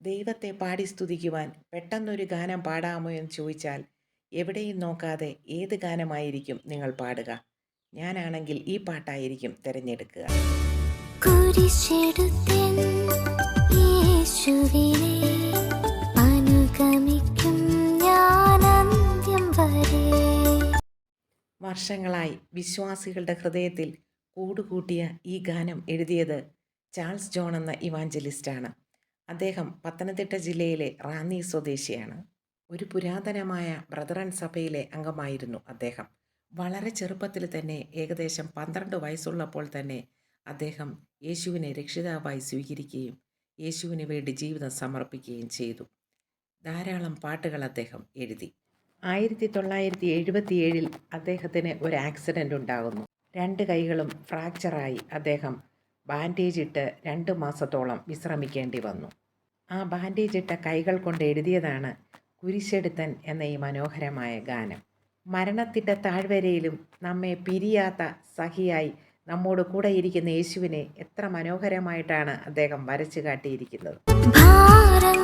ദൈവത്തെ പാടി സ്തുതിക്കുവാൻ പെട്ടെന്നൊരു ഗാനം പാടാമോ എന്ന് ചോദിച്ചാൽ എവിടെയും നോക്കാതെ ഏത് ഗാനമായിരിക്കും നിങ്ങൾ പാടുക? ഞാനാണെങ്കിൽ ഈ പാട്ടായിരിക്കും തിരഞ്ഞെടുക്കുക. കുരിശെടുത്തൻ യേശുവിനെ അനുഗമിക്കും ഞാൻ അന്ത്യം വരെ. വർഷങ്ങളായി വിശ്വാസികളുടെ ഹൃദയത്തിൽ കൂടുകൂട്ടിയ ഈ ഗാനം എഴുതിയത് ചാൾസ് ജോൺ എന്ന ഇവാഞ്ചലിസ്റ്റാണ്. അദ്ദേഹം പത്തനംതിട്ട ജില്ലയിലെ റാന്നി സ്വദേശിയാണ്. ഒരു പുരാതനമായ ബ്രദറൻ സഭയിലെ അംഗമായിരുന്നു അദ്ദേഹം. വളരെ ചെറുപ്പത്തിൽ തന്നെ, ഏകദേശം 12 വയസ്സുള്ളപ്പോൾ തന്നെ അദ്ദേഹം യേശുവിനെ രക്ഷിതാവായി സ്വീകരിക്കുകയും യേശുവിന് വേണ്ടി ജീവിതം സമർപ്പിക്കുകയും ചെയ്തു. ധാരാളം പാട്ടുകൾ അദ്ദേഹം എഴുതി. 1977 അദ്ദേഹത്തിന് ഒരു ആക്സിഡൻ്റ് ഉണ്ടാകുന്നു. 2 കൈകളും ഫ്രാക്ചറായി അദ്ദേഹം ബാൻഡേജ് ഇട്ട് 2 മാസത്തോളം വിശ്രമിക്കേണ്ടി വന്നു. ആ ബാൻഡേജ് ഇട്ട കൈകൾ കൊണ്ട് എഴുതിയതാണ് കുരിശെടുത്തൻ എന്ന ഈ മനോഹരമായ ഗാനം. മരണത്തിൻ്റെ താഴ്വരയിലും നമ്മെ പിരിയാത്ത സഖിയായി നമ്മോട് കൂടെ ഇരിക്കുന്ന യേശുവിനെ എത്ര മനോഹരമായിട്ടാണ് അദ്ദേഹം വരച്ചു കാട്ടിയിരിക്കുന്നത്. ഭാരം